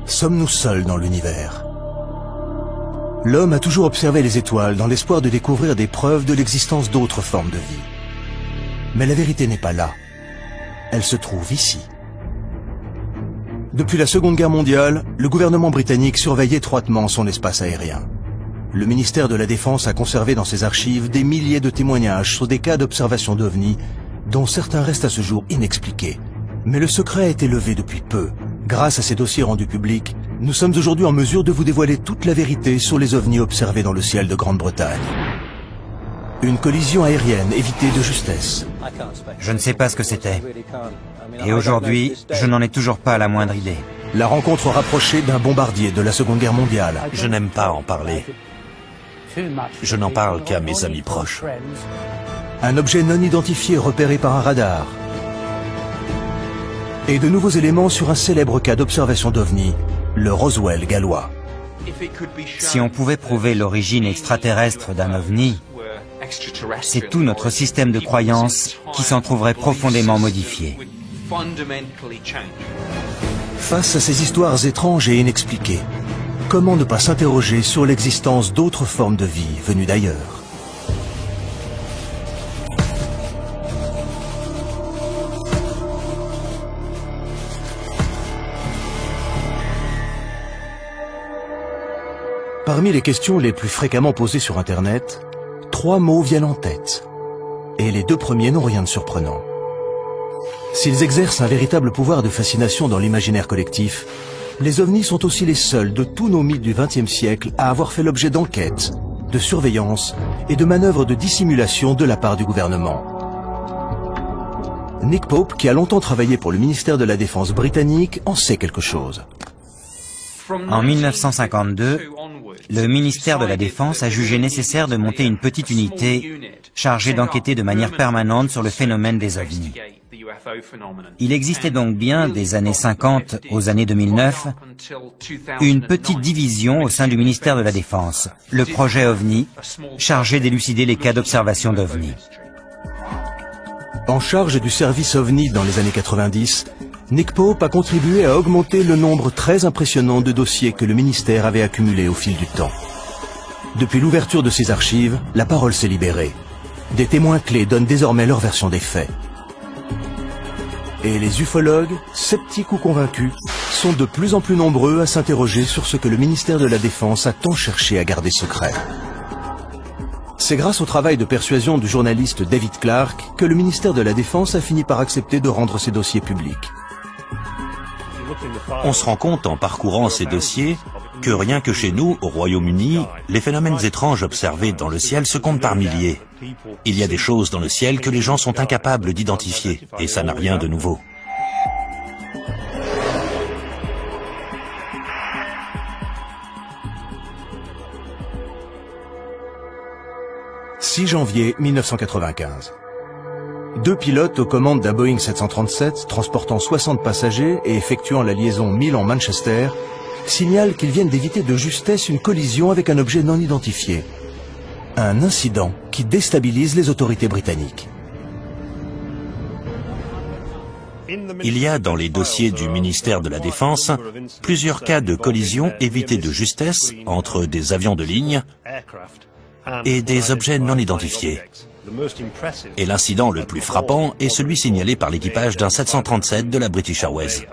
Sommes-nous seuls dans l'univers? L'homme a toujours observé les étoiles dans l'espoir de découvrir des preuves de l'existence d'autres formes de vie. Mais la vérité n'est pas là. Elle se trouve ici. Depuis la Seconde Guerre mondiale, le gouvernement britannique surveille étroitement son espace aérien. Le ministère de la Défense a conservé dans ses archives des milliers de témoignages sur des cas d'observation d'OVNI, dont certains restent à ce jour inexpliqués. Mais le secret a été levé depuis peu. Grâce à ces dossiers rendus publics, nous sommes aujourd'hui en mesure de vous dévoiler toute la vérité sur les ovnis observés dans le ciel de Grande-Bretagne. Une collision aérienne évitée de justesse. Je ne sais pas ce que c'était. Et aujourd'hui, je n'en ai toujours pas la moindre idée. La rencontre rapprochée d'un bombardier de la Seconde Guerre mondiale. Je n'aime pas en parler. Je n'en parle qu'à mes amis proches. Un objet non identifié repéré par un radar. Et de nouveaux éléments sur un célèbre cas d'observation d'OVNI, le Roswell gallois. Si on pouvait prouver l'origine extraterrestre d'un OVNI, c'est tout notre système de croyances qui s'en trouverait profondément modifié. Face à ces histoires étranges et inexpliquées, comment ne pas s'interroger sur l'existence d'autres formes de vie venues d'ailleurs? Parmi les questions les plus fréquemment posées sur Internet, 3 mots viennent en tête. Et les 2 premiers n'ont rien de surprenant. S'ils exercent un véritable pouvoir de fascination dans l'imaginaire collectif, les ovnis sont aussi les seuls de tous nos mythes du XXe siècle à avoir fait l'objet d'enquêtes, de surveillance et de manœuvres de dissimulation de la part du gouvernement. Nick Pope, qui a longtemps travaillé pour le ministère de la Défense britannique, en sait quelque chose. En 1952, le ministère de la Défense a jugé nécessaire de monter une petite unité chargée d'enquêter de manière permanente sur le phénomène des ovnis. Il existait donc bien, des années 50 aux années 2009, une petite division au sein du ministère de la Défense, le projet OVNI, chargé d'élucider les cas d'observation d'OVNI. En charge du service OVNI dans les années 90, Nick Pope a contribué à augmenter le nombre très impressionnant de dossiers que le ministère avait accumulés au fil du temps. Depuis l'ouverture de ces archives, la parole s'est libérée. Des témoins clés donnent désormais leur version des faits. Et les ufologues, sceptiques ou convaincus, sont de plus en plus nombreux à s'interroger sur ce que le ministère de la Défense a tant cherché à garder secret. C'est grâce au travail de persuasion du journaliste David Clark que le ministère de la Défense a fini par accepter de rendre ces dossiers publics. On se rend compte en parcourant ces dossiers que rien que chez nous, au Royaume-Uni, les phénomènes étranges observés dans le ciel se comptent par milliers. Il y a des choses dans le ciel que les gens sont incapables d'identifier, et ça n'a rien de nouveau. « 6 janvier 1995. 2 pilotes aux commandes d'un Boeing 737 transportant 60 passagers et effectuant la liaison Milan-Manchester signalent qu'ils viennent d'éviter de justesse une collision avec un objet non identifié. Un incident qui déstabilise les autorités britanniques. Il y a dans les dossiers du ministère de la Défense plusieurs cas de collision évités de justesse entre des avions de ligne et des objets non identifiés. Et l'incident le plus frappant est celui signalé par l'équipage d'un 737 de la British Airways.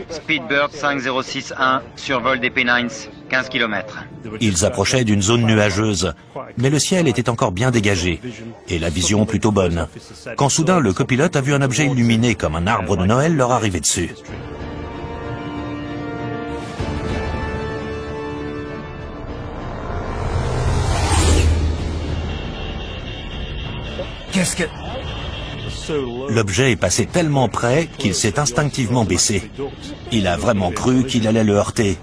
Speedbird 5061, survol des Pennines, 15 km. Ils approchaient d'une zone nuageuse, mais le ciel était encore bien dégagé, et la vision plutôt bonne, quand soudain le copilote a vu un objet illuminé comme un arbre de Noël leur arriver dessus. Qu'est-ce que... L'objet est passé tellement près qu'il s'est instinctivement baissé. Il a vraiment cru qu'il allait le heurter.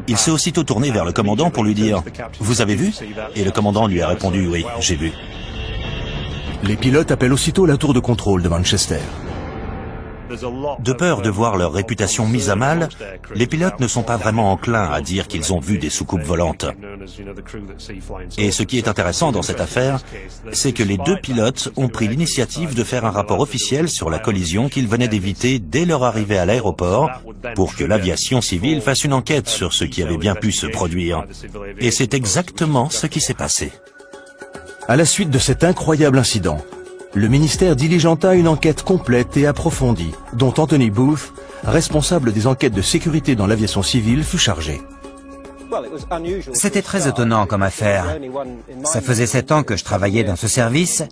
Il s'est aussitôt tourné vers le commandant pour lui dire « Vous avez vu ?» Et le commandant lui a répondu « Oui, j'ai vu ». Les pilotes appellent aussitôt la tour de contrôle de Manchester. De peur de voir leur réputation mise à mal, les pilotes ne sont pas vraiment enclins à dire qu'ils ont vu des soucoupes volantes. Et ce qui est intéressant dans cette affaire, c'est que les deux pilotes ont pris l'initiative de faire un rapport officiel sur la collision qu'ils venaient d'éviter dès leur arrivée à l'aéroport, pour que l'aviation civile fasse une enquête sur ce qui avait bien pu se produire. Et c'est exactement ce qui s'est passé. À la suite de cet incroyable incident, le ministère diligenta une enquête complète et approfondie, dont Anthony Booth, responsable des enquêtes de sécurité dans l'aviation civile, fut chargé. C'était très étonnant comme affaire. Ça faisait 7 ans que je travaillais dans ce service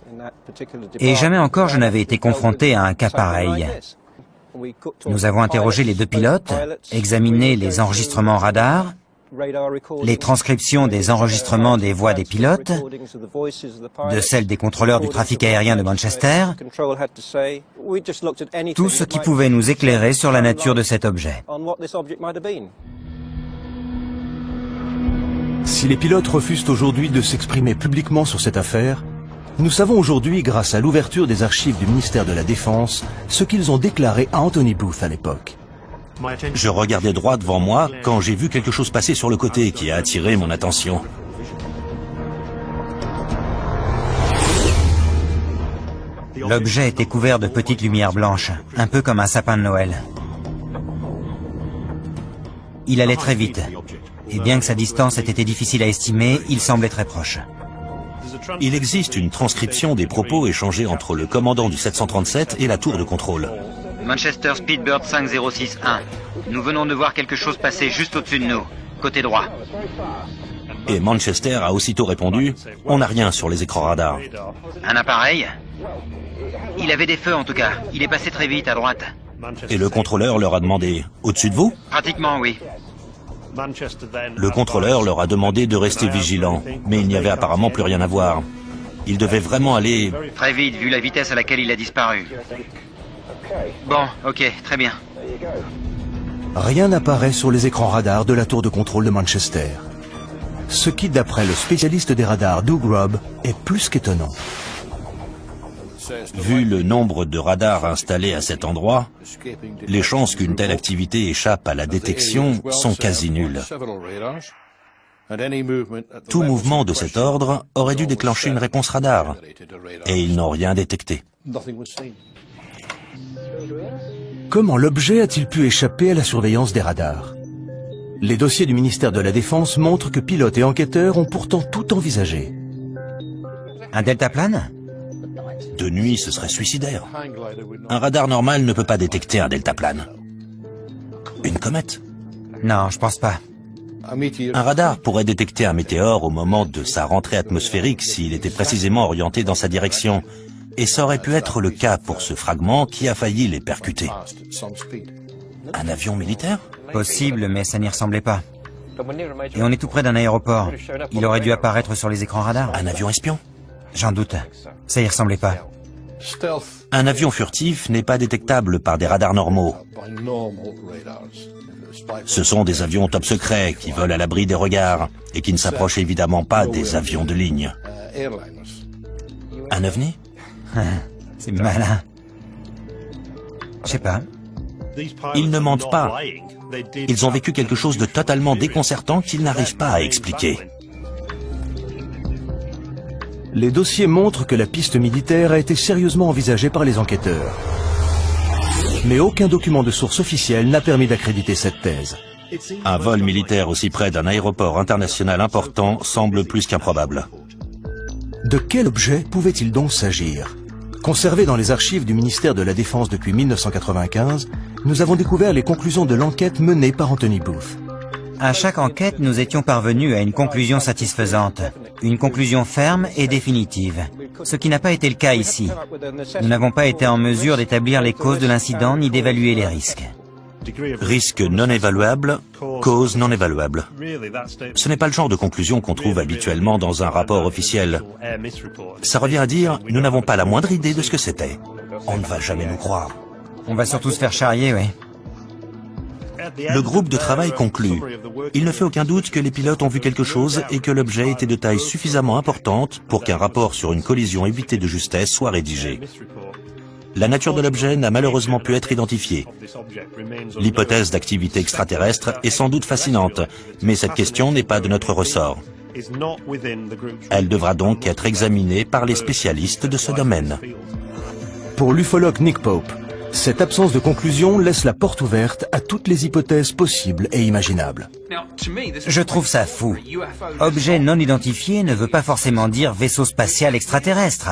et jamais encore je n'avais été confronté à un cas pareil. Nous avons interrogé les deux pilotes, examiné les enregistrements radars, les transcriptions des enregistrements des voix des pilotes, de celles des contrôleurs du trafic aérien de Manchester, tout ce qui pouvait nous éclairer sur la nature de cet objet. Si les pilotes refusent aujourd'hui de s'exprimer publiquement sur cette affaire, nous savons aujourd'hui, grâce à l'ouverture des archives du ministère de la Défense, ce qu'ils ont déclaré à Anthony Booth à l'époque. Je regardais droit devant moi quand j'ai vu quelque chose passer sur le côté qui a attiré mon attention. L'objet était couvert de petites lumières blanches, un peu comme un sapin de Noël. Il allait très vite, et bien que sa distance ait été difficile à estimer, il semblait très proche. Il existe une transcription des propos échangés entre le commandant du 737 et la tour de contrôle. Manchester Speedbird 5061. Nous venons de voir quelque chose passer juste au-dessus de nous, côté droit. Et Manchester a aussitôt répondu « On n'a rien sur les écrans radars ». Un appareil? Il avait des feux en tout cas. Il est passé très vite à droite. Et le contrôleur leur a demandé « Au-dessus de vous ?» Pratiquement, oui. Le contrôleur leur a demandé de rester vigilants, mais il n'y avait apparemment plus rien à voir. Ils devaient vraiment aller... Très vite, vu la vitesse à laquelle il a disparu. Bon, ok, très bien. Rien n'apparaît sur les écrans radars de la tour de contrôle de Manchester. Ce qui, d'après le spécialiste des radars Doug Robb, est plus qu'étonnant. Vu le nombre de radars installés à cet endroit, les chances qu'une telle activité échappe à la détection sont quasi nulles. Tout mouvement de cet ordre aurait dû déclencher une réponse radar, et ils n'ont rien détecté. Comment l'objet a-t-il pu échapper à la surveillance des radars? Les dossiers du ministère de la Défense montrent que pilotes et enquêteurs ont pourtant tout envisagé. Un deltaplane? De nuit, ce serait suicidaire. Un radar normal ne peut pas détecter un deltaplane. Une comète? Non, je pense pas. Un radar pourrait détecter un météore au moment de sa rentrée atmosphérique s'il était précisément orienté dans sa direction. Et ça aurait pu être le cas pour ce fragment qui a failli les percuter. Un avion militaire? Possible, mais ça n'y ressemblait pas. Et on est tout près d'un aéroport. Il aurait dû apparaître sur les écrans radars. Un avion espion? J'en doute. Ça y ressemblait pas. Un avion furtif n'est pas détectable par des radars normaux. Ce sont des avions top secret qui volent à l'abri des regards et qui ne s'approchent évidemment pas des avions de ligne. Un ovni? C'est malin. Je sais pas. Ils ne mentent pas. Ils ont vécu quelque chose de totalement déconcertant qu'ils n'arrivent pas à expliquer. Les dossiers montrent que la piste militaire a été sérieusement envisagée par les enquêteurs. Mais aucun document de source officielle n'a permis d'accréditer cette thèse. Un vol militaire aussi près d'un aéroport international important semble plus qu'improbable. De quel objet pouvait-il donc s'agir? Conservé dans les archives du ministère de la Défense depuis 1995, nous avons découvert les conclusions de l'enquête menée par Anthony Booth. À chaque enquête, nous étions parvenus à une conclusion satisfaisante, une conclusion ferme et définitive, ce qui n'a pas été le cas ici. Nous n'avons pas été en mesure d'établir les causes de l'incident ni d'évaluer les risques. Risque non évaluable, cause non évaluable. Ce n'est pas le genre de conclusion qu'on trouve habituellement dans un rapport officiel. Ça revient à dire, nous n'avons pas la moindre idée de ce que c'était. On ne va jamais nous croire. On va surtout se faire charrier, oui. Le groupe de travail conclut. Il ne fait aucun doute que les pilotes ont vu quelque chose et que l'objet était de taille suffisamment importante pour qu'un rapport sur une collision évitée de justesse soit rédigé. la nature de l'objet n'a malheureusement pu être identifiée. L'hypothèse d'activité extraterrestre est sans doute fascinante, mais cette question n'est pas de notre ressort. Elle devra donc être examinée par les spécialistes de ce domaine. Pour l'ufologue Nick Pope, cette absence de conclusion laisse la porte ouverte à toutes les hypothèses possibles et imaginables. Je trouve ça fou. Objet non identifié ne veut pas forcément dire vaisseau spatial extraterrestre.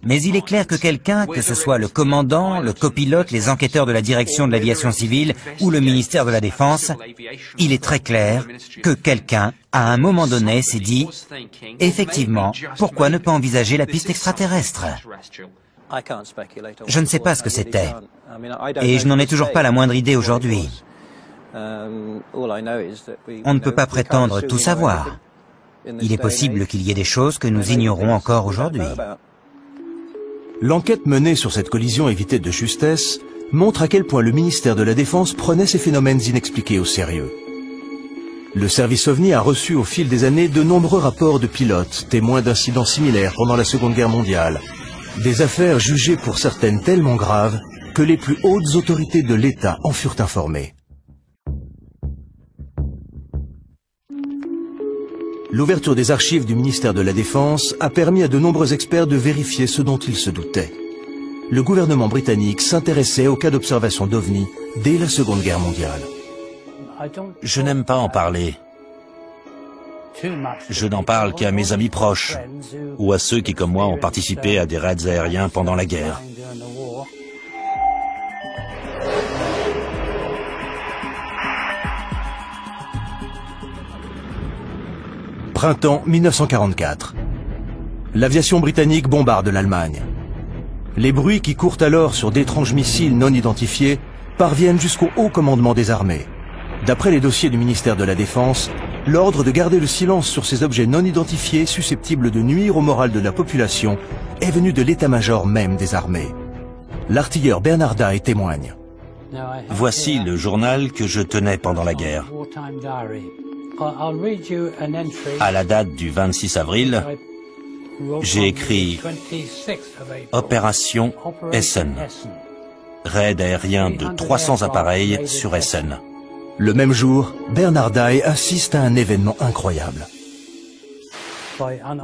Mais il est clair que quelqu'un, que ce soit le commandant, le copilote, les enquêteurs de la direction de l'aviation civile ou le ministère de la Défense, il est très clair que quelqu'un, à un moment donné, s'est dit « Effectivement, pourquoi ne pas envisager la piste extraterrestre ?» Je ne sais pas ce que c'était, et je n'en ai toujours pas la moindre idée aujourd'hui. On ne peut pas prétendre tout savoir. Il est possible qu'il y ait des choses que nous ignorons encore aujourd'hui. L'enquête menée sur cette collision évitée de justesse montre à quel point le ministère de la Défense prenait ces phénomènes inexpliqués au sérieux. Le service OVNI a reçu au fil des années de nombreux rapports de pilotes, témoins d'incidents similaires pendant la Seconde Guerre mondiale. Des affaires jugées pour certaines tellement graves que les plus hautes autorités de l'État en furent informées. L'ouverture des archives du ministère de la Défense a permis à de nombreux experts de vérifier ce dont ils se doutaient. Le gouvernement britannique s'intéressait aux cas d'observation d'OVNI dès la Seconde Guerre mondiale. Je n'aime pas en parler. Je n'en parle qu'à mes amis proches, ou à ceux qui, comme moi, ont participé à des raids aériens pendant la guerre. Printemps 1944. L'aviation britannique bombarde l'Allemagne. Les bruits qui courent alors sur d'étranges missiles non identifiés parviennent jusqu'au haut commandement des armées. D'après les dossiers du ministère de la Défense, l'ordre de garder le silence sur ces objets non identifiés susceptibles de nuire au moral de la population est venu de l'état-major même des armées. L'artilleur Bernard Day témoigne. Voici le journal que je tenais pendant la guerre. À la date du 26 avril, j'ai écrit « Opération Essen ». Raid aérien de 300 appareils sur Essen. Le même jour, Bernard Day assiste à un événement incroyable.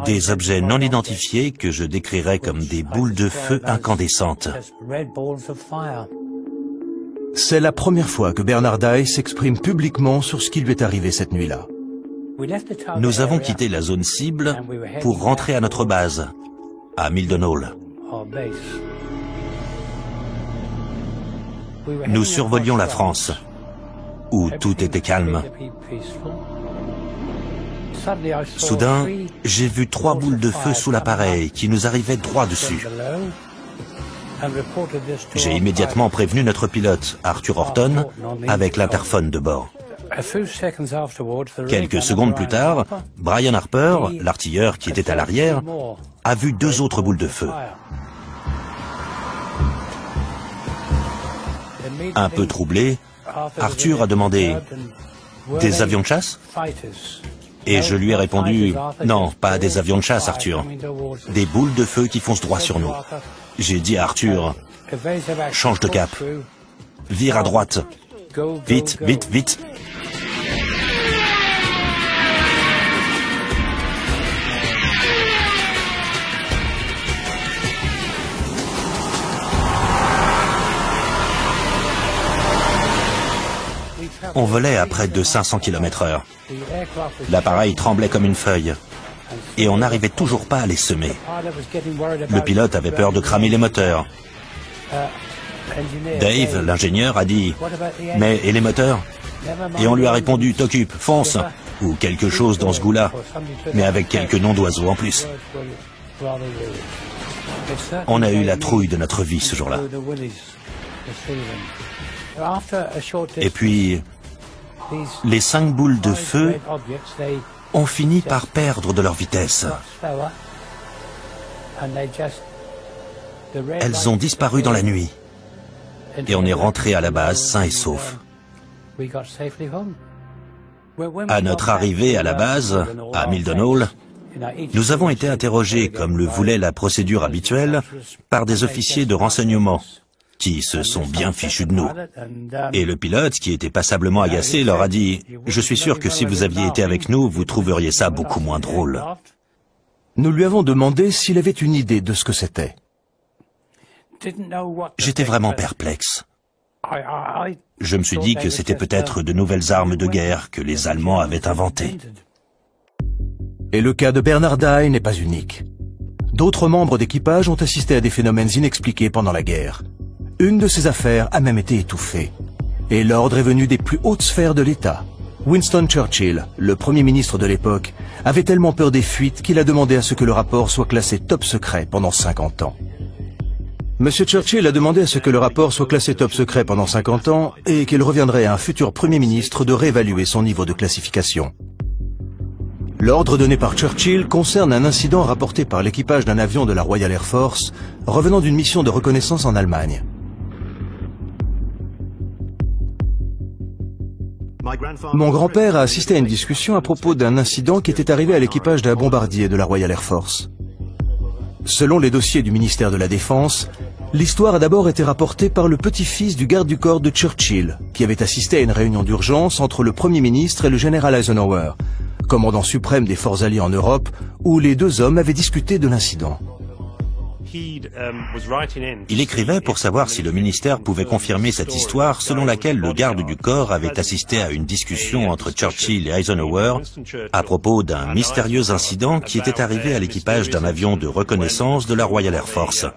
Des objets non identifiés que je décrirais comme des boules de feu incandescentes. C'est la première fois que Bernard Day s'exprime publiquement sur ce qui lui est arrivé cette nuit-là. Nous avons quitté la zone cible pour rentrer à notre base, à Mildenhall. Nous survolions la France, où tout était calme. Soudain, j'ai vu 3 boules de feu sous l'appareil qui nous arrivaient droit dessus. J'ai immédiatement prévenu notre pilote, Arthur Horton, avec l'interphone de bord. Quelques secondes plus tard, Brian Harper, l'artilleur qui était à l'arrière, a vu 2 autres boules de feu. Un peu troublé, Arthur a demandé « Des avions de chasse ?» Et je lui ai répondu « Non, pas des avions de chasse, Arthur. Des boules de feu qui foncent droit sur nous. » J'ai dit à Arthur « Change de cap. Vire à droite. Vite, vite, vite. » On volait à près de 500 km/h. L'appareil tremblait comme une feuille. Et on n'arrivait toujours pas à les semer. Le pilote avait peur de cramer les moteurs. Dave, l'ingénieur, a dit « Mais et les moteurs ?» Et on lui a répondu « T'occupe, fonce !» ou quelque chose dans ce goût-là, mais avec quelques noms d'oiseaux en plus. On a eu la trouille de notre vie ce jour-là. Et puis, les 5 boules de feu ont fini par perdre de leur vitesse. Elles ont disparu dans la nuit. Et on est rentré à la base sain et sauf. À notre arrivée à la base, à Mildenhall, Nous avons été interrogés, comme le voulait la procédure habituelle, par des officiers de renseignement, qui se sont bien fichus de nous. Et le pilote, qui était passablement agacé, leur a dit « Je suis sûr que si vous aviez été avec nous, vous trouveriez ça beaucoup moins drôle. » Nous lui avons demandé s'il avait une idée de ce que c'était. J'étais vraiment perplexe. Je me suis dit que c'était peut-être de nouvelles armes de guerre que les Allemands avaient inventées. Et le cas de Bernard Dye n'est pas unique. D'autres membres d'équipage ont assisté à des phénomènes inexpliqués pendant la guerre. Une de ces affaires a même été étouffée. Et l'ordre est venu des plus hautes sphères de l'État. Winston Churchill, le Premier ministre de l'époque, avait tellement peur des fuites qu'il a demandé à ce que le rapport soit classé top secret pendant 50 ans. Monsieur Churchill a demandé à ce que le rapport soit classé top secret pendant 50 ans et qu'il reviendrait à un futur Premier ministre de réévaluer son niveau de classification. L'ordre donné par Churchill concerne un incident rapporté par l'équipage d'un avion de la Royal Air Force revenant d'une mission de reconnaissance en Allemagne. Mon grand-père a assisté à une discussion à propos d'un incident qui était arrivé à l'équipage d'un bombardier de la Royal Air Force. Selon les dossiers du ministère de la Défense, l'histoire a d'abord été rapportée par le petit-fils du garde du corps de Churchill, qui avait assisté à une réunion d'urgence entre le Premier ministre et le général Eisenhower, commandant suprême des forces alliées en Europe, où les deux hommes avaient discuté de l'incident. Il écrivait pour savoir si le ministère pouvait confirmer cette histoire selon laquelle le garde du corps avait assisté à une discussion entre Churchill et Eisenhower à propos d'un mystérieux incident qui était arrivé à l'équipage d'un avion de reconnaissance de la Royal Air Force.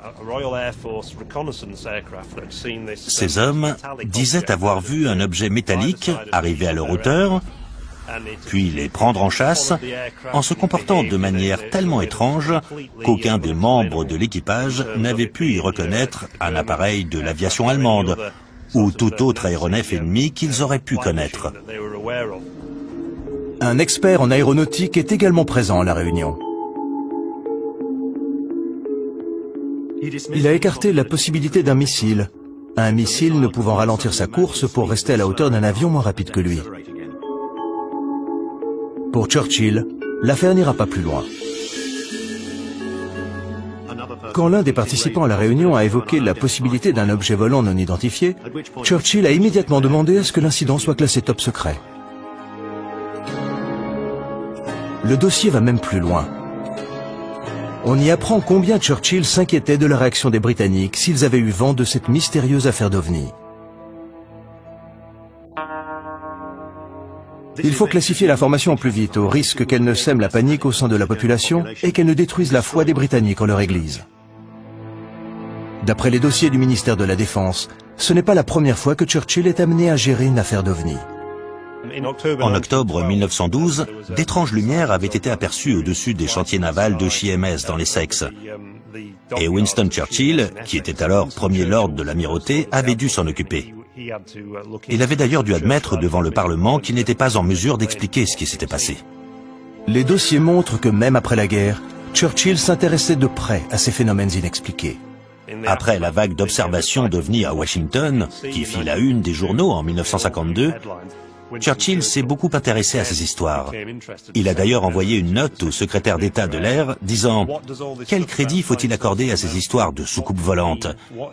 Ces hommes disaient avoir vu un objet métallique arriver à leur hauteur, puis les prendre en chasse, en se comportant de manière tellement étrange qu'aucun des membres de l'équipage n'avait pu y reconnaître un appareil de l'aviation allemande ou tout autre aéronef ennemi qu'ils auraient pu connaître. Un expert en aéronautique est également présent à la réunion. Il a écarté la possibilité d'un missile, un missile ne pouvant ralentir sa course pour rester à la hauteur d'un avion moins rapide que lui. Pour Churchill, l'affaire n'ira pas plus loin. Quand l'un des participants à la réunion a évoqué la possibilité d'un objet volant non identifié, Churchill a immédiatement demandé à ce que l'incident soit classé top secret. Le dossier va même plus loin. On y apprend combien Churchill s'inquiétait de la réaction des Britanniques s'ils avaient eu vent de cette mystérieuse affaire d'OVNI. Il faut classifier l'information au plus vite, au risque qu'elle ne sème la panique au sein de la population et qu'elle ne détruise la foi des Britanniques en leur Église. D'après les dossiers du ministère de la Défense, ce n'est pas la première fois que Churchill est amené à gérer une affaire d'OVNI. En octobre 1912, d'étranges lumières avaient été aperçues au-dessus des chantiers navals de HMS dans l'Essex. Et Winston Churchill, qui était alors premier lord de l'amirauté, avait dû s'en occuper. Il avait d'ailleurs dû admettre devant le Parlement qu'il n'était pas en mesure d'expliquer ce qui s'était passé. Les dossiers montrent que même après la guerre, Churchill s'intéressait de près à ces phénomènes inexpliqués. Après la vague d'observations d'OVNI à Washington, qui fit la une des journaux en 1952, Churchill s'est beaucoup intéressé à ces histoires. Il a d'ailleurs envoyé une note au secrétaire d'État de l'air disant « Quel crédit faut-il accorder à ces histoires de soucoupes volantes?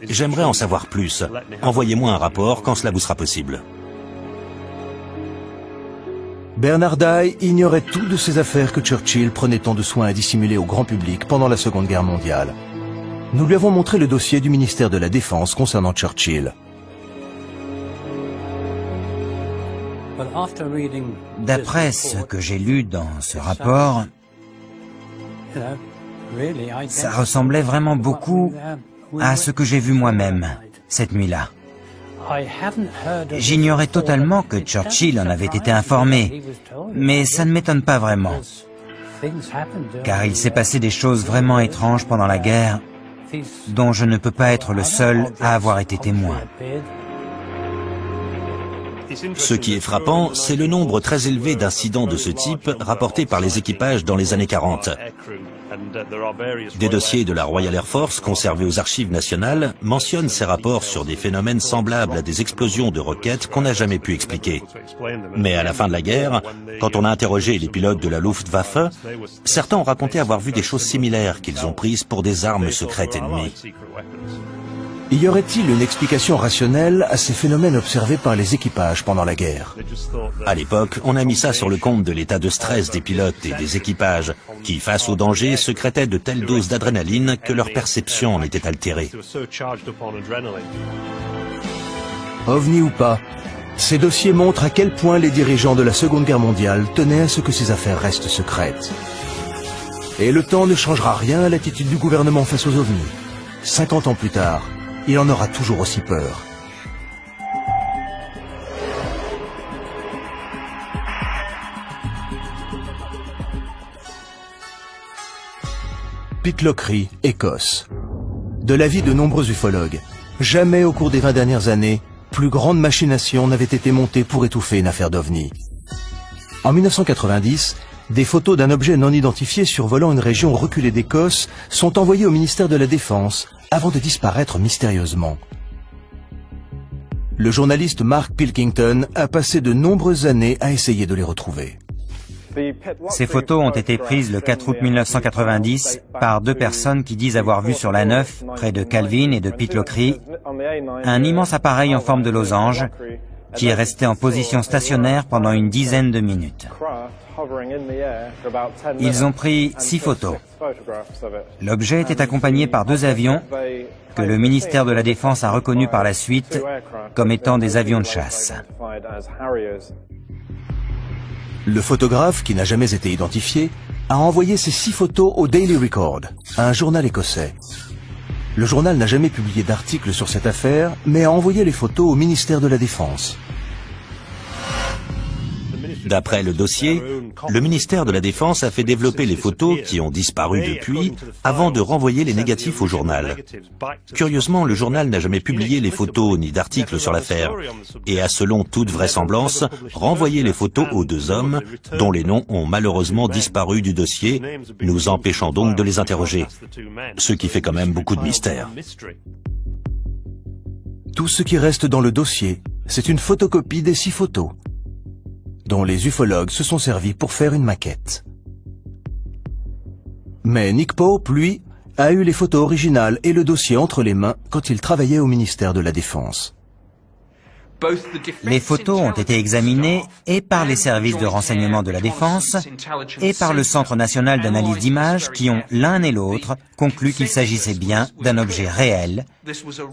J'aimerais en savoir plus. Envoyez-moi un rapport quand cela vous sera possible. » Bernard Dye ignorait tout de ces affaires que Churchill prenait tant de soin à dissimuler au grand public pendant la Seconde Guerre mondiale. Nous lui avons montré le dossier du ministère de la Défense concernant Churchill. D'après ce que j'ai lu dans ce rapport, ça ressemblait vraiment beaucoup à ce que j'ai vu moi-même cette nuit-là. J'ignorais totalement que Churchill en avait été informé, mais ça ne m'étonne pas vraiment, car il s'est passé des choses vraiment étranges pendant la guerre, dont je ne peux pas être le seul à avoir été témoin. Ce qui est frappant, c'est le nombre très élevé d'incidents de ce type rapportés par les équipages dans les années 40. Des dossiers de la Royal Air Force conservés aux archives nationales mentionnent ces rapports sur des phénomènes semblables à des explosions de roquettes qu'on n'a jamais pu expliquer. Mais à la fin de la guerre, quand on a interrogé les pilotes de la Luftwaffe, certains ont raconté avoir vu des choses similaires qu'ils ont prises pour des armes secrètes ennemies. Y aurait-il une explication rationnelle à ces phénomènes observés par les équipages pendant la guerre? À l'époque, on a mis ça sur le compte de l'état de stress des pilotes et des équipages, qui, face au danger, secrétaient de telles doses d'adrénaline que leur perception en était altérée. OVNI ou pas, ces dossiers montrent à quel point les dirigeants de la Seconde Guerre mondiale tenaient à ce que ces affaires restent secrètes. Et le temps ne changera rien à l'attitude du gouvernement face aux OVNI. 50 ans plus tard, il en aura toujours aussi peur. Pitlochry, Écosse. De l'avis de nombreux ufologues, jamais au cours des 20 dernières années, plus grande machination n'avait été montée pour étouffer une affaire d'OVNI. En 1990, des photos d'un objet non identifié survolant une région reculée d'Écosse sont envoyées au ministère de la Défense avant de disparaître mystérieusement. Le journaliste Mark Pilkington a passé de nombreuses années à essayer de les retrouver. Ces photos ont été prises le 4 août 1990 par deux personnes qui disent avoir vu sur la 9, près de Calvin et de Pitlochry, un immense appareil en forme de losange qui est resté en position stationnaire pendant une dizaine de minutes. Ils ont pris 6 photos. L'objet était accompagné par 2 avions que le ministère de la Défense a reconnus par la suite comme étant des avions de chasse. Le photographe, qui n'a jamais été identifié, a envoyé ces 6 photos au Daily Record, un journal écossais. Le journal n'a jamais publié d'article sur cette affaire, mais a envoyé les photos au ministère de la Défense. D'après le dossier, le ministère de la Défense a fait développer les photos qui ont disparu depuis avant de renvoyer les négatifs au journal. Curieusement, le journal n'a jamais publié les photos ni d'articles sur l'affaire et a, selon toute vraisemblance, renvoyé les photos aux 2 hommes dont les noms ont malheureusement disparu du dossier, nous empêchant donc de les interroger. Ce qui fait quand même beaucoup de mystère. Tout ce qui reste dans le dossier, c'est une photocopie des 6 photos, dont les ufologues se sont servis pour faire une maquette. Mais Nick Pope, lui, a eu les photos originales et le dossier entre les mains quand il travaillait au ministère de la Défense. Les photos ont été examinées et par les services de renseignement de la Défense et par le Centre national d'analyse d'images qui ont l'un et l'autre conclu qu'il s'agissait bien d'un objet réel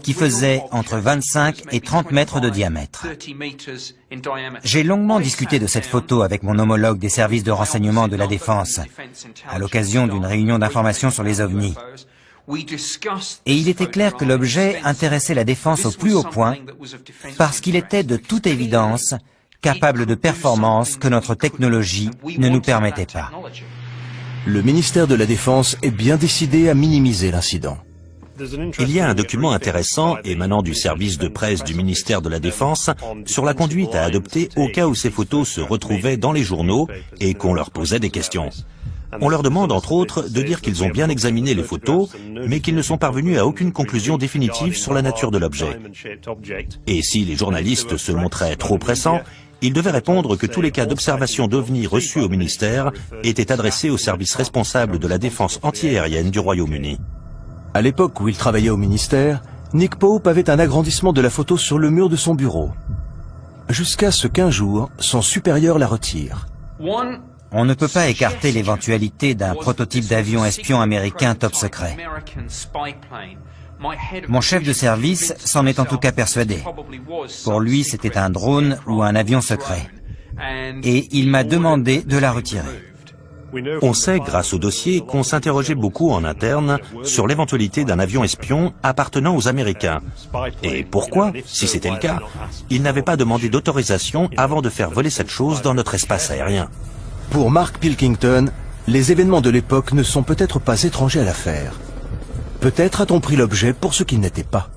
qui faisait entre 25 et 30 mètres de diamètre. J'ai longuement discuté de cette photo avec mon homologue des services de renseignement de la Défense à l'occasion d'une réunion d'information sur les ovnis. Et il était clair que l'objet intéressait la Défense au plus haut point parce qu'il était de toute évidence capable de performances que notre technologie ne nous permettait pas. Le ministère de la Défense est bien décidé à minimiser l'incident. Il y a un document intéressant émanant du service de presse du ministère de la Défense sur la conduite à adopter au cas où ces photos se retrouvaient dans les journaux et qu'on leur posait des questions. On leur demande entre autres de dire qu'ils ont bien examiné les photos, mais qu'ils ne sont parvenus à aucune conclusion définitive sur la nature de l'objet. Et si les journalistes se montraient trop pressants, ils devaient répondre que tous les cas d'observation d'OVNI reçus au ministère étaient adressés au service responsable de la défense antiaérienne du Royaume-Uni. À l'époque où il travaillait au ministère, Nick Pope avait un agrandissement de la photo sur le mur de son bureau. Jusqu'à ce qu'un jour, son supérieur la retire. On ne peut pas écarter l'éventualité d'un prototype d'avion espion américain top secret. Mon chef de service s'en est en tout cas persuadé. Pour lui, c'était un drone ou un avion secret. Et il m'a demandé de la retirer. On sait, grâce au dossier, qu'on s'interrogeait beaucoup en interne sur l'éventualité d'un avion espion appartenant aux Américains. Et pourquoi, si c'était le cas, ils n'avaient pas demandé d'autorisation avant de faire voler cette chose dans notre espace aérien. Pour Mark Pilkington, les événements de l'époque ne sont peut-être pas étrangers à l'affaire. Peut-être a-t-on pris l'objet pour ce qu'il n'était pas.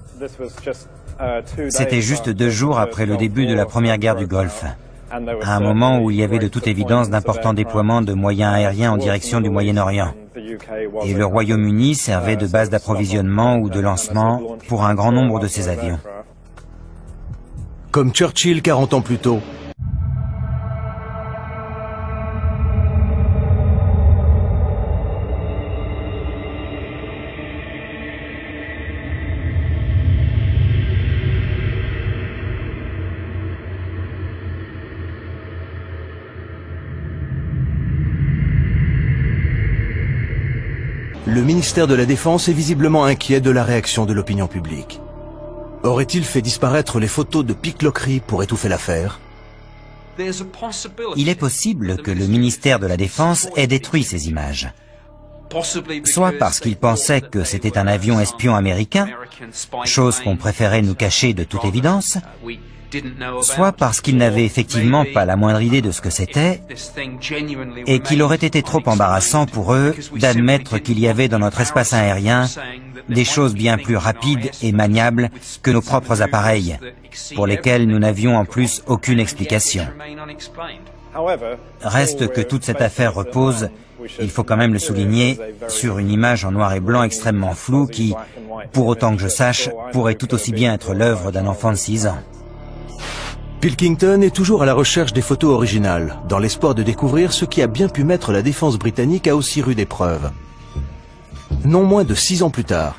C'était juste 2 jours après le début de la première guerre du Golfe, à un moment où il y avait de toute évidence d'importants déploiements de moyens aériens en direction du Moyen-Orient. Et le Royaume-Uni servait de base d'approvisionnement ou de lancement pour un grand nombre de ces avions. Comme Churchill 40 ans plus tôt, le ministère de la Défense est visiblement inquiet de la réaction de l'opinion publique. Aurait-il fait disparaître les photos de pickloquerie pour étouffer l'affaire? Il est possible que le ministère de la Défense ait détruit ces images. Soit parce qu'il pensait que c'était un avion espion américain, chose qu'on préférait nous cacher de toute évidence, soit parce qu'ils n'avaient effectivement pas la moindre idée de ce que c'était et qu'il aurait été trop embarrassant pour eux d'admettre qu'il y avait dans notre espace aérien des choses bien plus rapides et maniables que nos propres appareils, pour lesquels nous n'avions en plus aucune explication. Reste que toute cette affaire repose, il faut quand même le souligner, sur une image en noir et blanc extrêmement floue qui, pour autant que je sache, pourrait tout aussi bien être l'œuvre d'un enfant de 6 ans. Pilkington est toujours à la recherche des photos originales, dans l'espoir de découvrir ce qui a bien pu mettre la défense britannique à aussi rude épreuve. Non moins de 6 ans plus tard,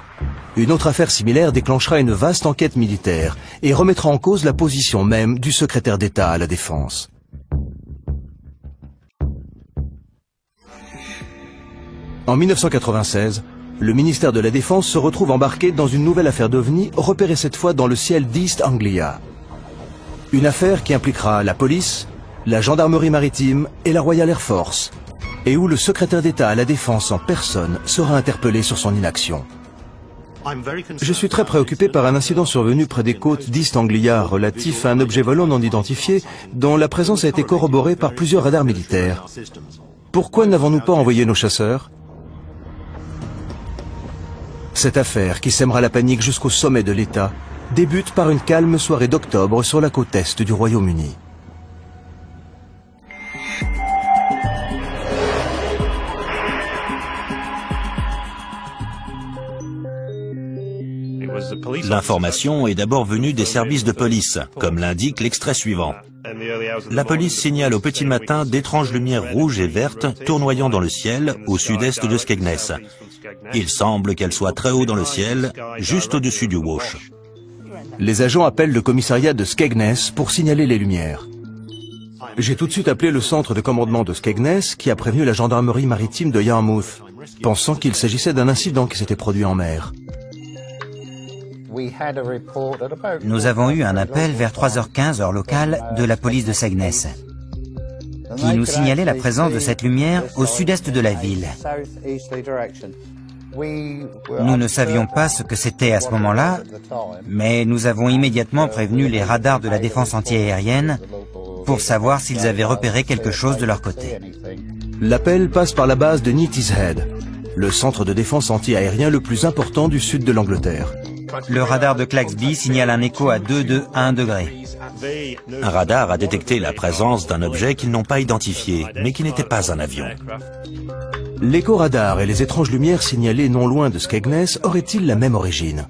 une autre affaire similaire déclenchera une vaste enquête militaire et remettra en cause la position même du secrétaire d'État à la Défense. En 1996, le ministère de la Défense se retrouve embarqué dans une nouvelle affaire d'OVNI, repérée cette fois dans le ciel d'East Anglia. Une affaire qui impliquera la police, la gendarmerie maritime et la Royal Air Force, et où le secrétaire d'État à la Défense en personne sera interpellé sur son inaction. Je suis très préoccupé par un incident survenu près des côtes d'East Anglia relatif à un objet volant non identifié dont la présence a été corroborée par plusieurs radars militaires. Pourquoi n'avons-nous pas envoyé nos chasseurs ? Cette affaire, qui sèmera la panique jusqu'au sommet de l'État, débute par une calme soirée d'octobre sur la côte est du Royaume-Uni. L'information est d'abord venue des services de police, comme l'indique l'extrait suivant. La police signale au petit matin d'étranges lumières rouges et vertes tournoyant dans le ciel au sud-est de Skegness. Il semble qu'elles soient très haut dans le ciel, juste au-dessus du Wash. Les agents appellent le commissariat de Skegness pour signaler les lumières. J'ai tout de suite appelé le centre de commandement de Skegness qui a prévenu la gendarmerie maritime de Yarmouth, pensant qu'il s'agissait d'un incident qui s'était produit en mer. Nous avons eu un appel vers 3h15 heure locale de la police de Skegness, qui nous signalait la présence de cette lumière au sud-est de la ville. Nous ne savions pas ce que c'était à ce moment-là, mais nous avons immédiatement prévenu les radars de la défense antiaérienne pour savoir s'ils avaient repéré quelque chose de leur côté. L'appel passe par la base de Neatishead, le centre de défense antiaérien le plus important du sud de l'Angleterre. Le radar de Claxby signale un écho à 221 degrés. Un radar a détecté la présence d'un objet qu'ils n'ont pas identifié, mais qui n'était pas un avion. L'écho-radar et les étranges lumières signalées non loin de Skegness auraient-ils la même origine?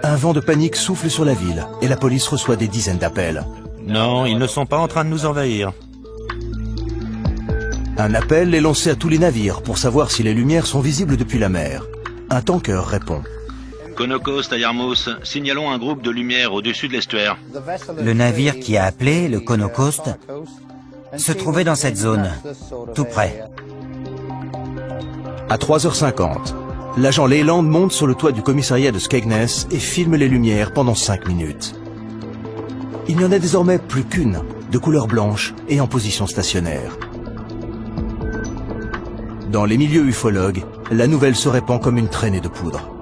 Un vent de panique souffle sur la ville et la police reçoit des dizaines d'appels. Non, ils ne sont pas en train de nous envahir. Un appel est lancé à tous les navires pour savoir si les lumières sont visibles depuis la mer. Un tanker répond. Conocost à Yarmouth, signalons un groupe de lumière au-dessus de l'estuaire. Le navire qui a appelé, le Conocost, se trouvait dans cette zone, tout près. À 3h50, l'agent Leyland monte sur le toit du commissariat de Skegness et filme les lumières pendant 5 minutes. Il n'y en a désormais plus qu'une, de couleur blanche et en position stationnaire. Dans les milieux ufologues, la nouvelle se répand comme une traînée de poudre.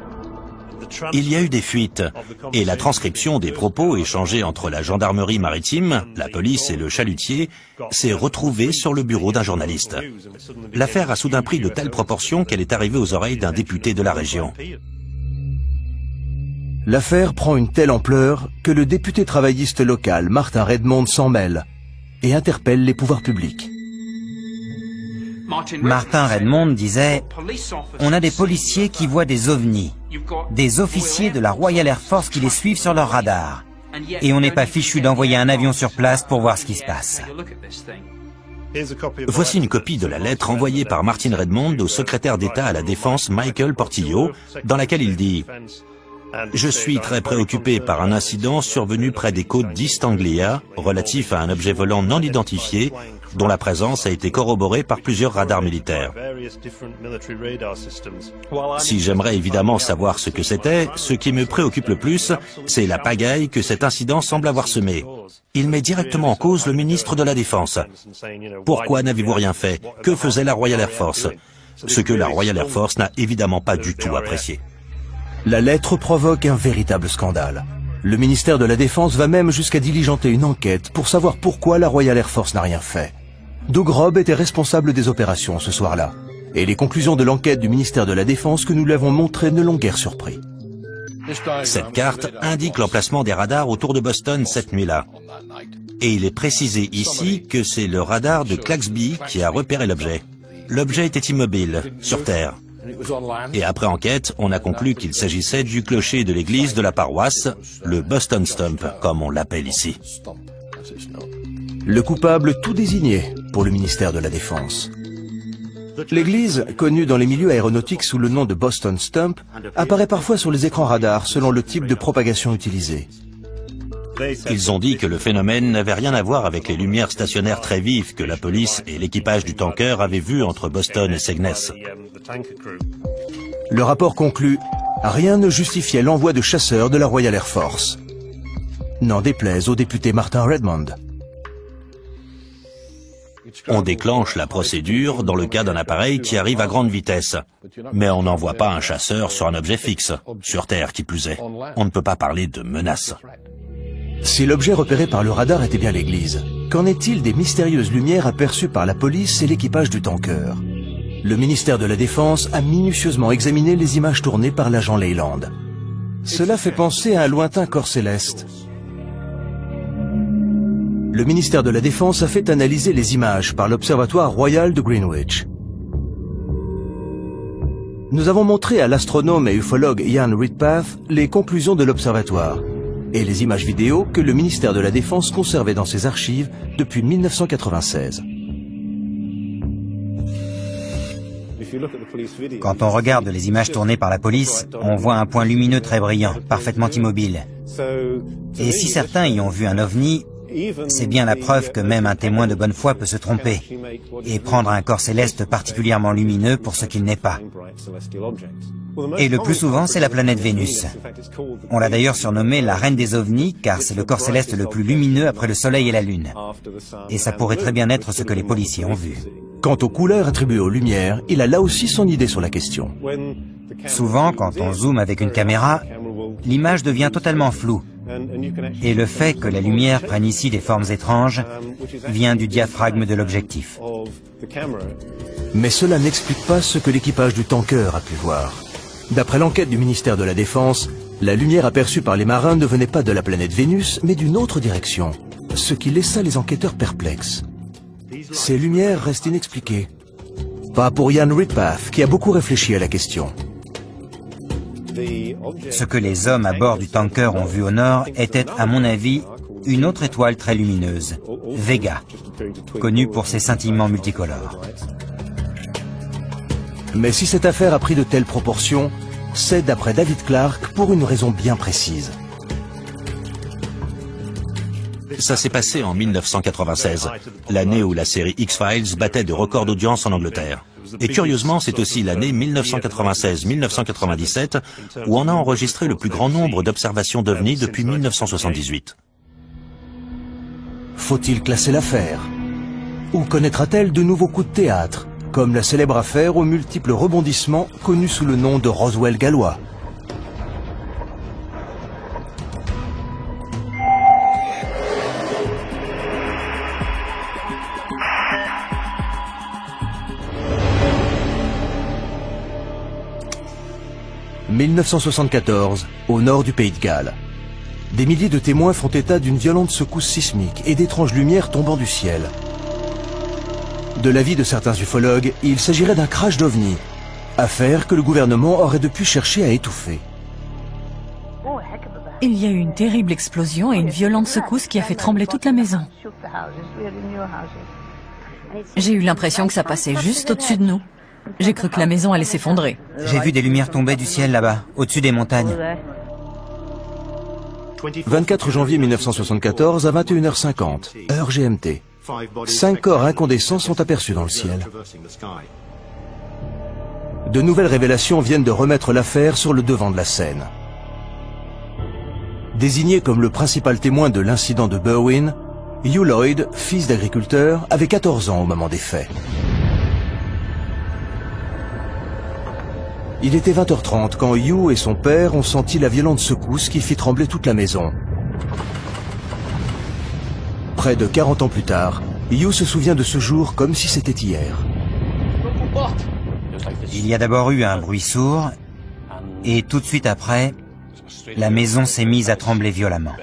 Il y a eu des fuites, et la transcription des propos échangés entre la gendarmerie maritime, la police et le chalutier s'est retrouvée sur le bureau d'un journaliste. L'affaire a soudain pris de telles proportions qu'elle est arrivée aux oreilles d'un député de la région. L'affaire prend une telle ampleur que le député travailliste local, Martin Redmond, s'en mêle et interpelle les pouvoirs publics. Martin Redmond disait « On a des policiers qui voient des ovnis, des officiers de la Royal Air Force qui les suivent sur leur radar. Et on n'est pas fichu d'envoyer un avion sur place pour voir ce qui se passe. » Voici une copie de la lettre envoyée par Martin Redmond au secrétaire d'État à la Défense Michael Portillo, dans laquelle il dit « Je suis très préoccupé par un incident survenu près des côtes d'East Anglia, relatif à un objet volant non identifié, dont la présence a été corroborée par plusieurs radars militaires. Si j'aimerais évidemment savoir ce que c'était, ce qui me préoccupe le plus, c'est la pagaille que cet incident semble avoir semée. Il met directement en cause le ministre de la Défense. Pourquoi n'avez-vous rien fait? Que faisait la Royal Air Force? Ce que la Royal Air Force n'a évidemment pas du tout apprécié. La lettre provoque un véritable scandale. Le ministère de la Défense va même jusqu'à diligenter une enquête pour savoir pourquoi la Royal Air Force n'a rien fait. Doug Robb était responsable des opérations ce soir-là. Et les conclusions de l'enquête du ministère de la Défense que nous l'avons montrées ne l'ont guère surpris. Cette carte indique l'emplacement des radars autour de Boston cette nuit-là. Et il est précisé ici que c'est le radar de Claxby qui a repéré l'objet. L'objet était immobile, sur Terre. Et après enquête, on a conclu qu'il s'agissait du clocher de l'église de la paroisse, le Boston Stump, comme on l'appelle ici. Le coupable tout désigné pour le ministère de la Défense. L'église, connue dans les milieux aéronautiques sous le nom de Boston Stump, apparaît parfois sur les écrans radars selon le type de propagation utilisé. Ils ont dit que le phénomène n'avait rien à voir avec les lumières stationnaires très vives que la police et l'équipage du tanker avaient vues entre Boston et Skegness. Le rapport conclut « Rien ne justifiait l'envoi de chasseurs de la Royal Air Force ». N'en déplaise au député Martin Redmond. On déclenche la procédure dans le cas d'un appareil qui arrive à grande vitesse. Mais on n'envoie pas un chasseur sur un objet fixe, sur Terre qui plus est. On ne peut pas parler de menace. Si l'objet repéré par le radar était bien l'église, qu'en est-il des mystérieuses lumières aperçues par la police et l'équipage du tanker? Le ministère de la Défense a minutieusement examiné les images tournées par l'agent Leyland. Cela fait penser à un lointain corps céleste. Le ministère de la Défense a fait analyser les images par l'Observatoire royal de Greenwich. Nous avons montré à l'astronome et ufologue Ian Redpath les conclusions de l'Observatoire et les images vidéo que le ministère de la Défense conservait dans ses archives depuis 1996. Quand on regarde les images tournées par la police, on voit un point lumineux très brillant, parfaitement immobile. Et si certains y ont vu un ovni, c'est bien la preuve que même un témoin de bonne foi peut se tromper et prendre un corps céleste particulièrement lumineux pour ce qu'il n'est pas. Et le plus souvent, c'est la planète Vénus. On l'a d'ailleurs surnommée la reine des ovnis, car c'est le corps céleste le plus lumineux après le Soleil et la Lune. Et ça pourrait très bien être ce que les policiers ont vu. Quant aux couleurs attribuées aux lumières, il a là aussi son idée sur la question. Souvent, quand on zoome avec une caméra, l'image devient totalement floue. Et le fait que la lumière prenne ici des formes étranges vient du diaphragme de l'objectif. Mais cela n'explique pas ce que l'équipage du tanker a pu voir. D'après l'enquête du ministère de la Défense, la lumière aperçue par les marins ne venait pas de la planète Vénus, mais d'une autre direction, ce qui laissa les enquêteurs perplexes. Ces lumières restent inexpliquées. Pas pour Ian Redpath, qui a beaucoup réfléchi à la question. Ce que les hommes à bord du tanker ont vu au nord était, à mon avis, une autre étoile très lumineuse, Vega, connue pour ses scintillements multicolores. Mais si cette affaire a pris de telles proportions, c'est, d'après David Clark, pour une raison bien précise. Ça s'est passé en 1996, l'année où la série X-Files battait de records d'audience en Angleterre. Et curieusement, c'est aussi l'année 1996-1997 où on a enregistré le plus grand nombre d'observations d'OVNI depuis 1978. Faut-il classer l'affaire? Ou connaîtra-t-elle de nouveaux coups de théâtre, comme la célèbre affaire aux multiples rebondissements connue sous le nom de Roswell gallois? 1974, au nord du Pays de Galles. Des milliers de témoins font état d'une violente secousse sismique et d'étranges lumières tombant du ciel. De l'avis de certains ufologues, il s'agirait d'un crash d'OVNI, affaire que le gouvernement aurait depuis cherché à étouffer. Il y a eu une terrible explosion et une violente secousse qui a fait trembler toute la maison. J'ai eu l'impression que ça passait juste au-dessus de nous. J'ai cru que la maison allait s'effondrer. J'ai vu des lumières tomber du ciel là-bas, au-dessus des montagnes. 24 janvier 1974 à 21h50, heure GMT. 5 corps incandescents sont aperçus dans le ciel. De nouvelles révélations viennent de remettre l'affaire sur le devant de la scène. Désigné comme le principal témoin de l'incident de Berwyn, Hugh Lloyd, fils d'agriculteur, avait 14 ans au moment des faits. Il était 20h30 quand Hugh et son père ont senti la violente secousse qui fit trembler toute la maison. Près de 40 ans plus tard, Hugh se souvient de ce jour comme si c'était hier. Il y a d'abord eu un bruit sourd, et tout de suite après, la maison s'est mise à trembler violemment.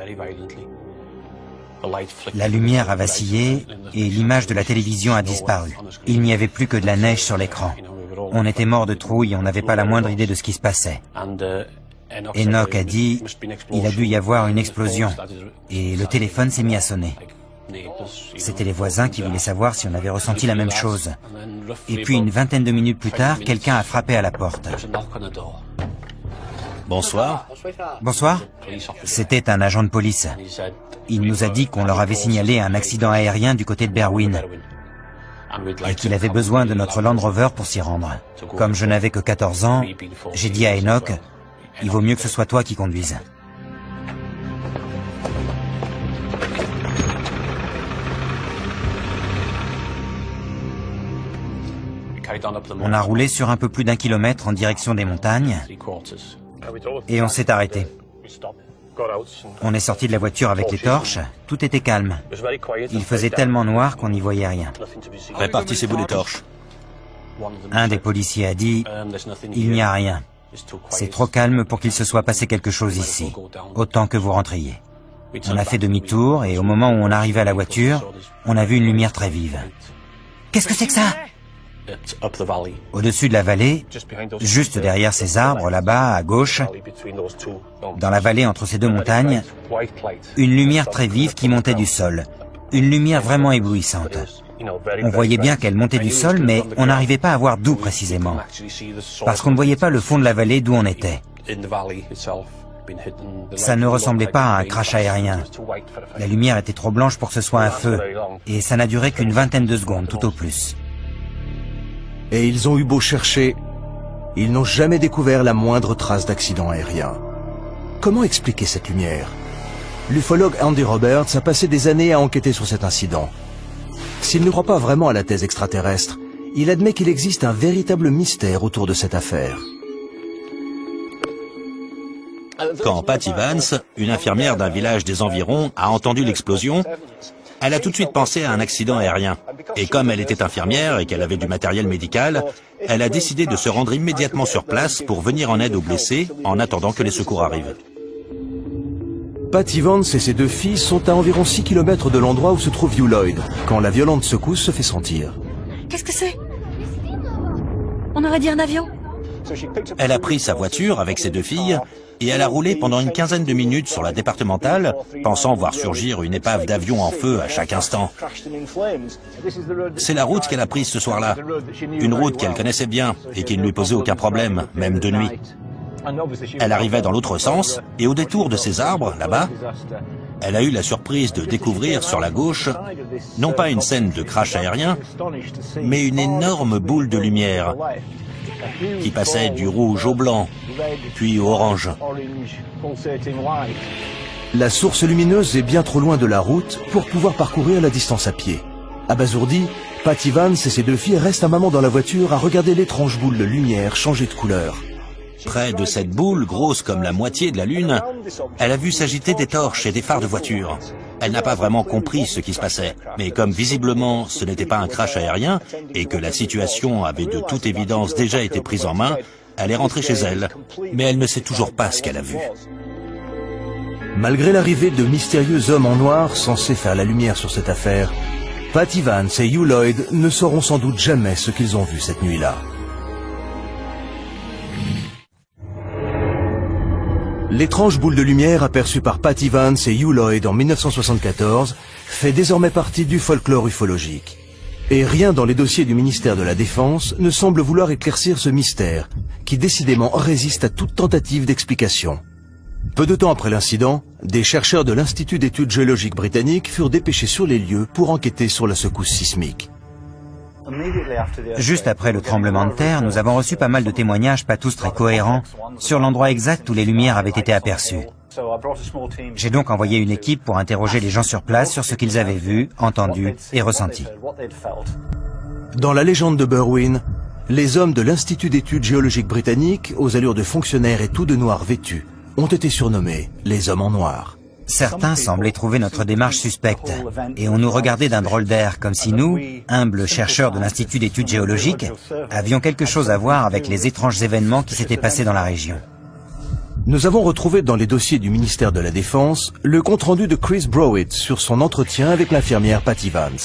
La lumière a vacillé et l'image de la télévision a disparu. Il n'y avait plus que de la neige sur l'écran. On était mort de trouille, on n'avait pas la moindre idée de ce qui se passait. Enoch a dit, il a dû y avoir une explosion, et le téléphone s'est mis à sonner. C'était les voisins qui voulaient savoir si on avait ressenti la même chose. Et puis une vingtaine de minutes plus tard, quelqu'un a frappé à la porte. Bonsoir. Bonsoir. C'était un agent de police. Il nous a dit qu'on leur avait signalé un accident aérien du côté de Berwyn et qu'il avait besoin de notre Land Rover pour s'y rendre. Comme je n'avais que 14 ans, j'ai dit à Enoch, il vaut mieux que ce soit toi qui conduise. On a roulé sur un peu plus d'1 kilomètre en direction des montagnes et on s'est arrêté. On est sorti de la voiture avec les torches, tout était calme. Il faisait tellement noir qu'on n'y voyait rien. Répartissez-vous les torches. Un des policiers a dit, il n'y a rien. C'est trop calme pour qu'il se soit passé quelque chose ici. Autant que vous rentriez. On a fait demi-tour et au moment où on arrivait à la voiture, on a vu une lumière très vive. Qu'est-ce que c'est que ça ? Au-dessus de la vallée, juste derrière ces arbres, là-bas, à gauche, dans la vallée entre ces deux montagnes, une lumière très vive qui montait du sol. Une lumière vraiment éblouissante. On voyait bien qu'elle montait du sol, mais on n'arrivait pas à voir d'où précisément. Parce qu'on ne voyait pas le fond de la vallée d'où on était. Ça ne ressemblait pas à un crash aérien. La lumière était trop blanche pour que ce soit un feu, et ça n'a duré qu'une vingtaine de secondes, tout au plus. Et ils ont eu beau chercher, ils n'ont jamais découvert la moindre trace d'accident aérien. Comment expliquer cette lumière? L'ufologue Andy Roberts a passé des années à enquêter sur cet incident. S'il ne croit pas vraiment à la thèse extraterrestre, il admet qu'il existe un véritable mystère autour de cette affaire. Quand Pat Evans, une infirmière d'un village des environs, a entendu l'explosion, elle a tout de suite pensé à un accident aérien. Et comme elle était infirmière et qu'elle avait du matériel médical, elle a décidé de se rendre immédiatement sur place pour venir en aide aux blessés en attendant que les secours arrivent. Pat Evans et ses deux filles sont à environ 6 km de l'endroit où se trouve Hugh Lloyd, quand la violente secousse se fait sentir. Qu'est-ce que c'est? On aurait dit un avion. Elle a pris sa voiture avec ses deux filles et elle a roulé pendant une quinzaine de minutes sur la départementale, pensant voir surgir une épave d'avion en feu à chaque instant. C'est la route qu'elle a prise ce soir-là, une route qu'elle connaissait bien et qui ne lui posait aucun problème, même de nuit. Elle arrivait dans l'autre sens et au détour de ces arbres, là-bas, elle a eu la surprise de découvrir sur la gauche, non pas une scène de crash aérien, mais une énorme boule de lumière qui passait du rouge au blanc, puis au orange. La source lumineuse est bien trop loin de la route pour pouvoir parcourir la distance à pied. Abasourdi, Pat Evans et ses deux filles restent un moment dans la voiture à regarder l'étrange boule de lumière changer de couleur. Près de cette boule, grosse comme la moitié de la Lune, elle a vu s'agiter des torches et des phares de voiture. Elle n'a pas vraiment compris ce qui se passait, mais comme visiblement ce n'était pas un crash aérien et que la situation avait de toute évidence déjà été prise en main, Elle est rentrée chez elle, mais elle ne sait toujours pas ce qu'elle a vu. Malgré l'arrivée de mystérieux hommes en noir censés faire la lumière sur cette affaire, Pat Evans et Hugh Lloyd ne sauront sans doute jamais ce qu'ils ont vu cette nuit-là. L'étrange boule de lumière aperçue par Pat Evans et Hugh Lloyd en 1974 fait désormais partie du folklore ufologique. Et rien dans les dossiers du ministère de la Défense ne semble vouloir éclaircir ce mystère, qui décidément résiste à toute tentative d'explication. Peu de temps après l'incident, des chercheurs de l'Institut d'études géologiques britanniques furent dépêchés sur les lieux pour enquêter sur la secousse sismique. Juste après le tremblement de terre, nous avons reçu pas mal de témoignages, pas tous très cohérents, sur l'endroit exact où les lumières avaient été aperçues. J'ai donc envoyé une équipe pour interroger les gens sur place sur ce qu'ils avaient vu, entendu et ressenti. Dans la légende de Berwyn, les hommes de l'Institut d'études géologiques britanniques, aux allures de fonctionnaires et tout de noir vêtus, ont été surnommés les hommes en noir. Certains semblaient trouver notre démarche suspecte et on nous regardait d'un drôle d'air, comme si nous, humbles chercheurs de l'Institut d'études géologiques, avions quelque chose à voir avec les étranges événements qui s'étaient passés dans la région. Nous avons retrouvé dans les dossiers du ministère de la Défense le compte-rendu de Chris Browett sur son entretien avec l'infirmière Pat Evans.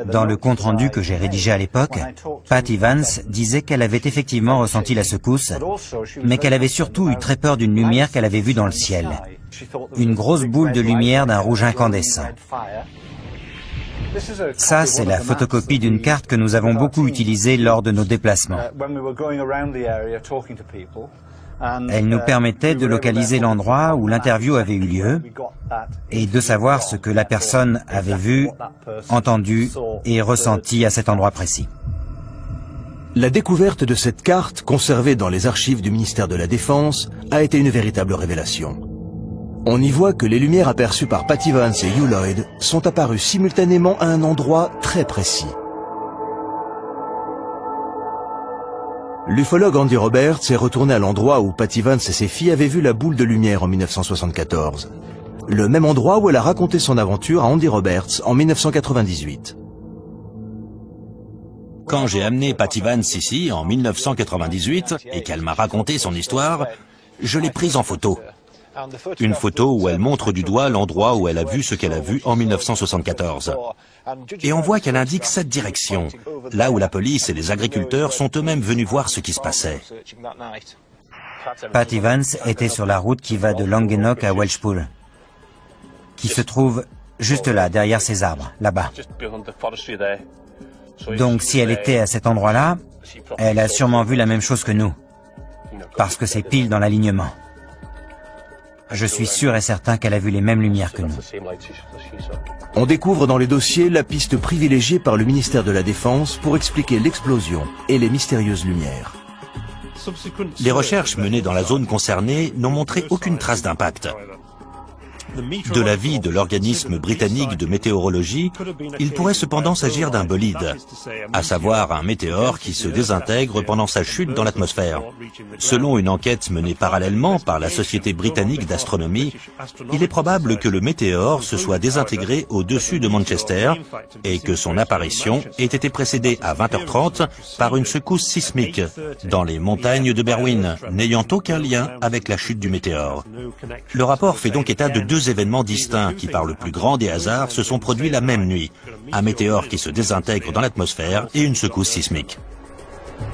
Dans le compte-rendu que j'ai rédigé à l'époque, Pat Evans disait qu'elle avait effectivement ressenti la secousse, mais qu'elle avait surtout eu très peur d'une lumière qu'elle avait vue dans le ciel. Une grosse boule de lumière d'un rouge incandescent. Ça, c'est la photocopie d'une carte que nous avons beaucoup utilisée lors de nos déplacements. Elle nous permettait de localiser l'endroit où l'interview avait eu lieu et de savoir ce que la personne avait vu, entendu et ressenti à cet endroit précis. La découverte de cette carte, conservée dans les archives du ministère de la Défense, a été une véritable révélation. On y voit que les lumières aperçues par Pat Evans et Hugh Lloyd sont apparues simultanément à un endroit très précis. L'ufologue Andy Roberts est retourné à l'endroit où Pat Evans et ses filles avaient vu la boule de lumière en 1974. Le même endroit où elle a raconté son aventure à Andy Roberts en 1998. Quand j'ai amené Pat Evans ici, en 1998, et qu'elle m'a raconté son histoire, je l'ai prise en photo. Une photo où elle montre du doigt l'endroit où elle a vu ce qu'elle a vu en 1974. Et on voit qu'elle indique cette direction, là où la police et les agriculteurs sont eux-mêmes venus voir ce qui se passait. Pat Evans était sur la route qui va de Languenock à Welshpool, qui se trouve juste là, derrière ces arbres, là-bas. Donc si elle était à cet endroit-là, elle a sûrement vu la même chose que nous, parce que c'est pile dans l'alignement. Je suis sûr et certain qu'elle a vu les mêmes lumières que nous. On découvre dans les dossiers la piste privilégiée par le ministère de la Défense pour expliquer l'explosion et les mystérieuses lumières. Les recherches menées dans la zone concernée n'ont montré aucune trace d'impact. De l'avis de l'organisme britannique de météorologie, il pourrait cependant s'agir d'un bolide, à savoir un météore qui se désintègre pendant sa chute dans l'atmosphère. Selon une enquête menée parallèlement par la Société britannique d'astronomie, il est probable que le météore se soit désintégré au-dessus de Manchester et que son apparition ait été précédée à 20h30 par une secousse sismique dans les montagnes de Berwyn, n'ayant aucun lien avec la chute du météore. Le rapport fait donc état de deux événements distincts qui, par le plus grand des hasards, se sont produits la même nuit. Un météore qui se désintègre dans l'atmosphère et une secousse sismique.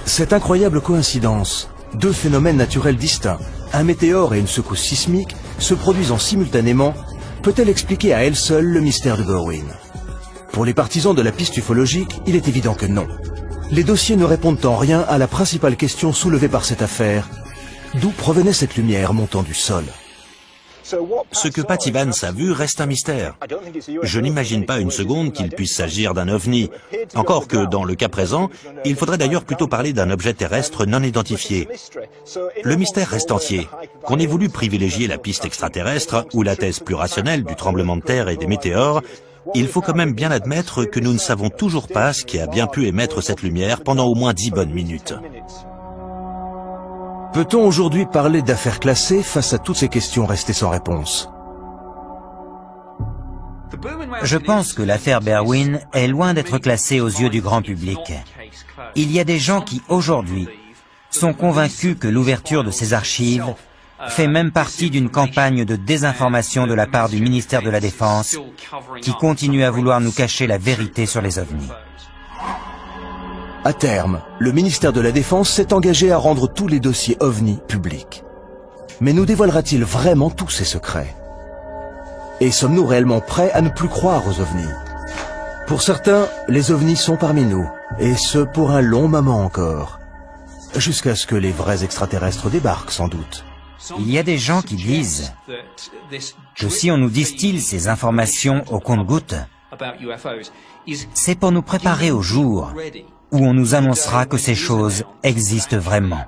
Cette incroyable coïncidence, deux phénomènes naturels distincts, un météore et une secousse sismique, se produisant simultanément, peut-elle expliquer à elle seule le mystère de Berwyn? Pour les partisans de la piste ufologique, il est évident que non. Les dossiers ne répondent en rien à la principale question soulevée par cette affaire. D'où provenait cette lumière montant du sol? Ce que Pat Evans a vu reste un mystère. Je n'imagine pas une seconde qu'il puisse s'agir d'un ovni. Encore que, dans le cas présent, il faudrait d'ailleurs plutôt parler d'un objet terrestre non identifié. Le mystère reste entier. Qu'on ait voulu privilégier la piste extraterrestre ou la thèse plus rationnelle du tremblement de terre et des météores, il faut quand même bien admettre que nous ne savons toujours pas ce qui a bien pu émettre cette lumière pendant au moins 10 bonnes minutes. Peut-on aujourd'hui parler d'affaires classées face à toutes ces questions restées sans réponse? Je pense que l'affaire Berwyn est loin d'être classée aux yeux du grand public. Il y a des gens qui, aujourd'hui, sont convaincus que l'ouverture de ces archives fait même partie d'une campagne de désinformation de la part du ministère de la Défense qui continue à vouloir nous cacher la vérité sur les ovnis. À terme, le ministère de la Défense s'est engagé à rendre tous les dossiers OVNI publics. Mais nous dévoilera-t-il vraiment tous ces secrets? Et sommes-nous réellement prêts à ne plus croire aux ovnis? Pour certains, les ovnis sont parmi nous, et ce pour un long moment encore. Jusqu'à ce que les vrais extraterrestres débarquent, sans doute. Il y a des gens qui disent que si on nous distille ces informations au compte-gouttes, c'est pour nous préparer au jour où on nous annoncera que ces choses existent vraiment.